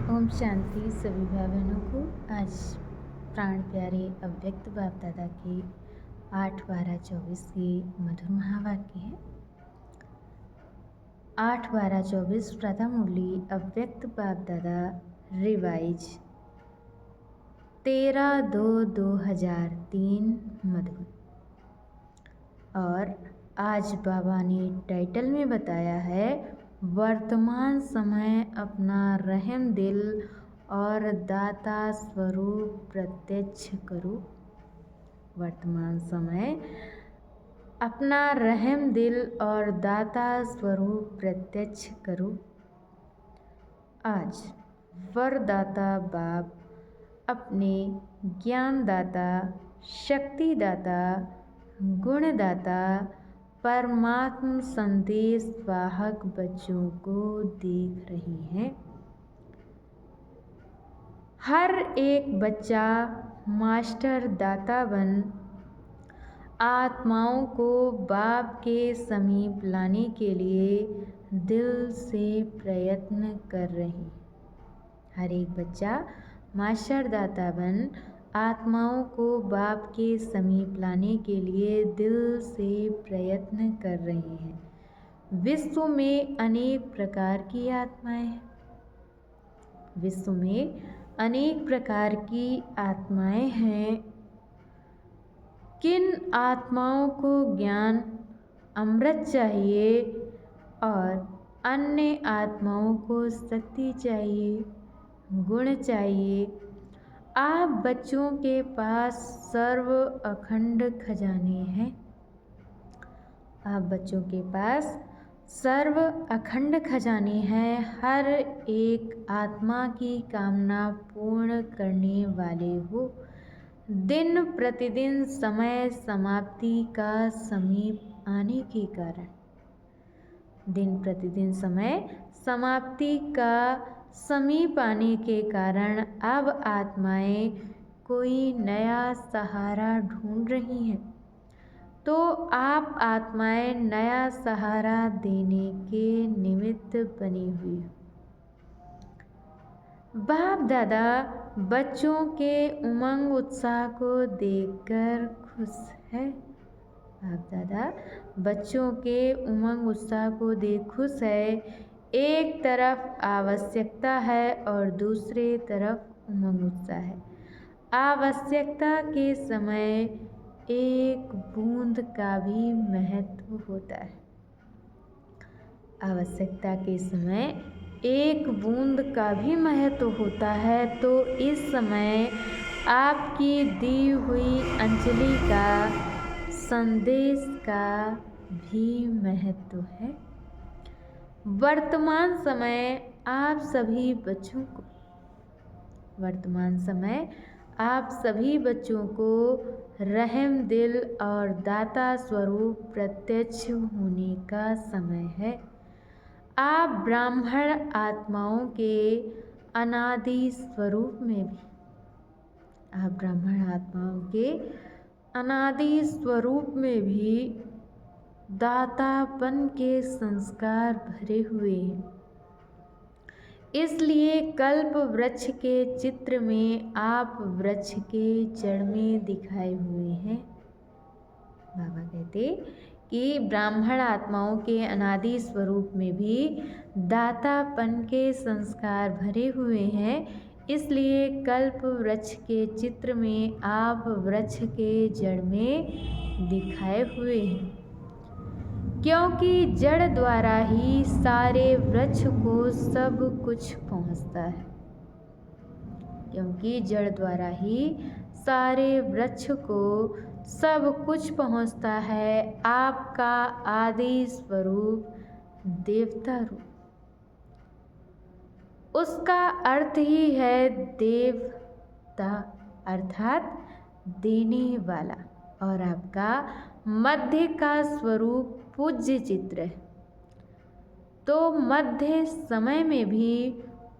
ओम शांति सभी भाई बहनों को। आज प्राण प्यारे अव्यक्त बाप दादा के 8-12-24 के मधुर महावाक्य है। 8-12-24 प्रथम मुरली अव्यक्त बाप दादा रिवाइज 13/2/2003 मधुर। और आज बाबा ने टाइटल में बताया है, वर्तमान समय अपना रहम दिल और दाता स्वरूप प्रत्यक्ष करो। वर्तमान समय अपना रहम दिल और दाता स्वरूप प्रत्यक्ष करो। आज वरदाता बाप अपने ज्ञानदाता, शक्तिदाता, गुणदाता, परमात्म संदेश वाहक बच्चों को देख रहे हैं। हर एक बच्चा मास्टर दाता बन आत्माओं को बाप के समीप लाने के लिए दिल से प्रयत्न कर रहे हैं। हर एक बच्चा मास्टर दाता बन आत्माओं को बाप के समीप लाने के लिए दिल से प्रयत्न कर रहे हैं। विश्व में अनेक प्रकार की आत्माएं हैं। विश्व में अनेक प्रकार की आत्माएं हैं। किन आत्माओं को ज्ञान अमृत चाहिए और अन्य आत्माओं को शक्ति चाहिए, गुण चाहिए। आप बच्चों के पास सर्व अखंड खजाने हैं। आप बच्चों के पास सर्व अखंड खजाने हैं। हर एक आत्मा की कामना पूर्ण करने वाले हो। दिन प्रतिदिन समय समाप्ति का समीप आने के कारण, दिन प्रतिदिन समय समाप्ति का समीप आने के कारण अब आत्माएं कोई नया सहारा ढूंढ रही हैं। तो आप आत्माएं नया सहारा देने के निमित्त बनी हुई हो। बाप दादा बच्चों के उमंग उत्साह को देखकर खुश है। बाप दादा बच्चों के उमंग उत्साह को देख खुश है। एक तरफ आवश्यकता है और दूसरे तरफ उमंग उत्साह है। आवश्यकता के समय एक बूंद का भी महत्व होता है। आवश्यकता के समय एक बूंद का भी महत्व होता है। तो इस समय आपकी दी हुई अंजलि का, संदेश का भी महत्व है। वर्तमान समय आप सभी बच्चों को, वर्तमान समय आप सभी बच्चों को रहम दिल और दाता स्वरूप प्रत्यक्ष होने का समय है। आप ब्राह्मण आत्माओं के अनादि स्वरूप में भी, आप ब्राह्मण आत्माओं के अनादि स्वरूप में भी दातापन के संस्कार भरे हुए हैं। इसलिए कल्प वृक्ष के चित्र में आप वृक्ष के जड़ में दिखाए हुए हैं। बाबा कहते कि ब्राह्मण आत्माओं के अनादि स्वरूप में भी दातापन के संस्कार भरे हुए हैं। इसलिए कल्प वृक्ष के चित्र में आप वृक्ष के जड़ में दिखाए हुए हैं। क्योंकि जड़ द्वारा ही सारे वृक्ष को सब कुछ पहुंचता है। क्योंकि जड़ द्वारा ही सारे वृक्ष को सब कुछ पहुंचता है। आपका आदि स्वरूप देवता रूप, उसका अर्थ ही है देवता अर्थात देने वाला। और आपका मध्य का स्वरूप पूज्य चित्र है। तो मध्य समय में भी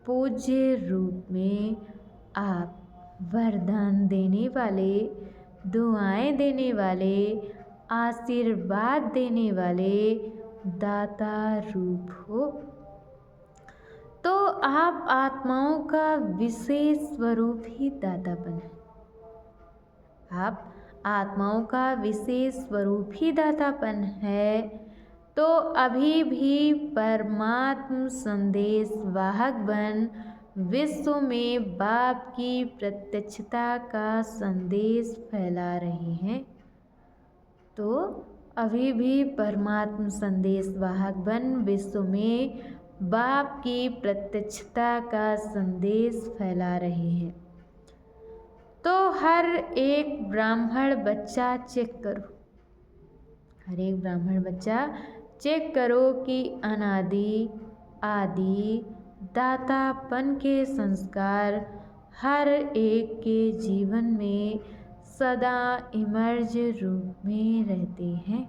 पूज्य रूप में आप वरदान देने वाले, दुआएं देने वाले, आशीर्वाद देने वाले दाता रूप हो। तो आप आत्माओं का विशेष स्वरूप ही दातापन है। आप आत्माओं का विशेष स्वरूप ही दातापन है। तो अभी भी परमात्म संदेश वाहक बन विश्व में बाप की प्रत्यक्षता का संदेश फैला रहे हैं। तो अभी भी परमात्म संदेश वाहक बन विश्व में बाप की प्रत्यक्षता का संदेश फैला रहे हैं। तो हर एक ब्राह्मण बच्चा चेक करो, हर एक ब्राह्मण बच्चा चेक करो कि अनादि आदि दातापन के संस्कार हर एक के जीवन में सदा इमर्ज रूप में रहते हैं।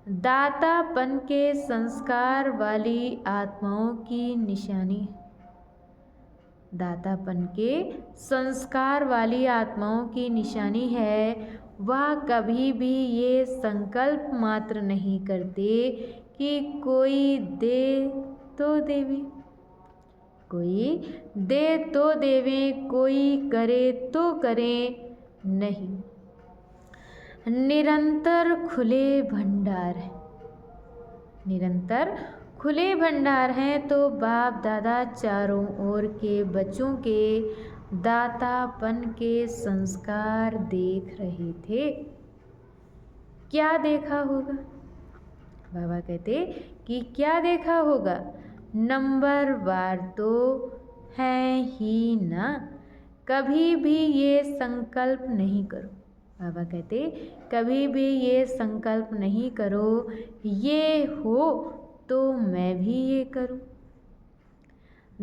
दातापन के संस्कार वाली आत्माओं की निशानी, दातापन के संस्कार वाली आत्माओं की निशानी है वह कभी भी ये संकल्प मात्र नहीं करते कि कोई दे तो देवे, कोई दे तो देवे, कोई करे तो करे नहीं। निरंतर खुले भंडार है, निरंतर खुले भंडार हैं। तो बाप दादा चारों ओर के बच्चों के दातापन के संस्कार देख रहे थे। क्या देखा होगा? बाबा कहते कि क्या देखा होगा? नंबर वार तो है ही ना। कभी भी ये संकल्प नहीं करो, बाबा कहते कभी भी ये संकल्प नहीं करो ये हो तो मैं भी ये करूं।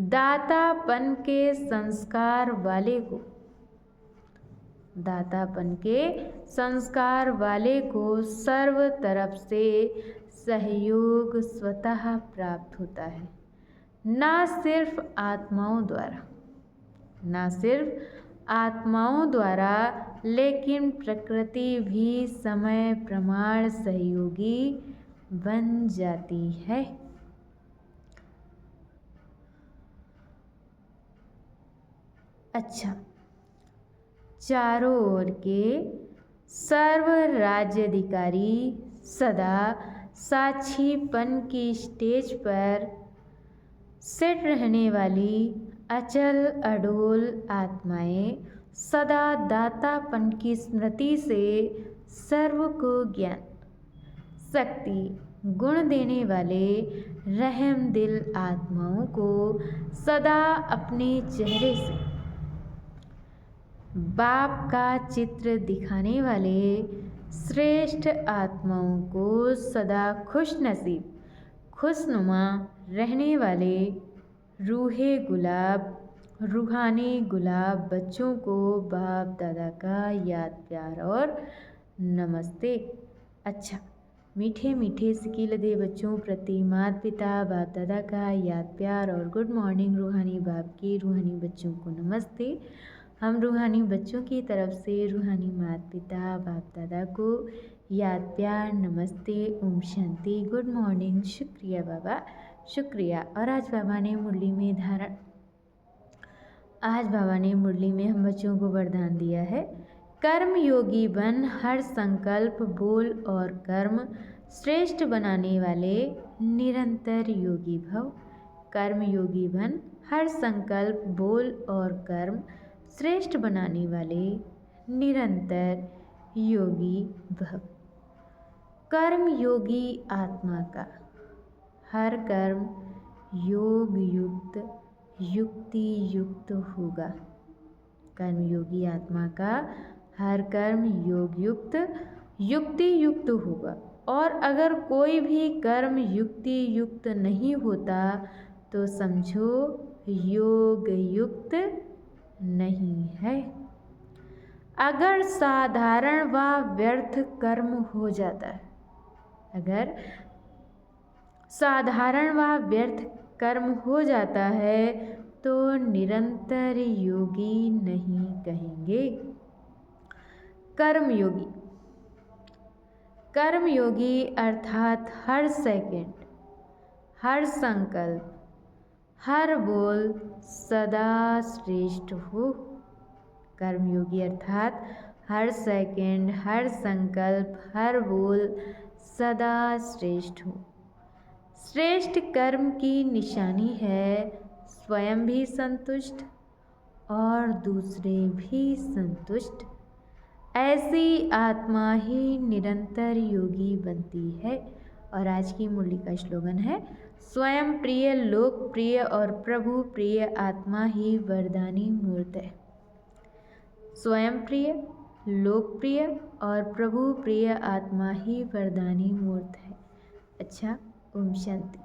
दातापन के संस्कार वाले को, दातापन के संस्कार वाले को सर्व तरफ से सहयोग स्वतः प्राप्त होता है। ना सिर्फ आत्माओं द्वारा, ना सिर्फ आत्माओं द्वारा, लेकिन प्रकृति भी समय प्रमाण सहयोगी बन जाती है। अच्छा, चारों ओर के सर्व राज्याधिकारी सदा साक्षीपन की स्टेज पर सेट रहने वाली अचल अडोल आत्माएं सदा दातापन की स्मृति से सर्व को ज्ञान शक्ति गुण देने वाले रहम दिल आत्माओं को सदा अपने चेहरे से बाप का चित्र दिखाने वाले श्रेष्ठ आत्माओं को सदा खुश नसीब खुशनुमा रहने वाले रूहे गुलाब रूहानी गुलाब बच्चों को बाप दादा का याद प्यार और नमस्ते। अच्छा, मीठे मीठे सिकील दे बच्चों प्रति माता पिता बाप दादा का याद प्यार और गुड मॉर्निंग। रूहानी बाप की रूहानी बच्चों को नमस्ते। हम रूहानी बच्चों की तरफ से रूहानी माता पिता बाप दादा को याद प्यार नमस्ते ओम शांति गुड मॉर्निंग। शुक्रिया बाबा, शुक्रिया। और आज बाबा ने मुरली में हम बच्चों को वरदान दिया है, कर्म योगी बन हर संकल्प बोल और कर्म श्रेष्ठ बनाने वाले निरंतर योगी भव। कर्म योगी बन हर संकल्प बोल और कर्म श्रेष्ठ बनाने वाले निरंतर योगी भव। कर्म योगी आत्मा का हर कर्म योग युक्त युक्ति युक्त होगा। कर्मयोगी आत्मा का हर कर्म योग युक्त युक्ति युक्त होगा। और अगर कोई भी कर्म युक्ति युक्त नहीं होता तो समझो योग युक्त नहीं है। अगर साधारण व व्यर्थ कर्म हो जाता है, अगर साधारण व व्यर्थ कर्म हो जाता है तो निरंतर योगी नहीं कहेंगे। कर्मयोगी, कर्मयोगी अर्थात हर सेकंड, हर संकल्प, हर बोल सदा श्रेष्ठ हो। कर्मयोगी अर्थात हर सेकंड, हर संकल्प, हर बोल सदा श्रेष्ठ हो। श्रेष्ठ कर्म की निशानी है स्वयं भी संतुष्ट और दूसरे भी संतुष्ट। ऐसी आत्मा ही निरंतर योगी बनती है। और आज की मुरली का स्लोगन है, स्वयं प्रिय, लोकप्रिय और प्रभु प्रिय आत्मा ही वरदानी मूर्त है। स्वयं प्रिय, लोकप्रिय और प्रभु प्रिय आत्मा ही वरदानी मूर्त है। अच्छा, ओम शांति।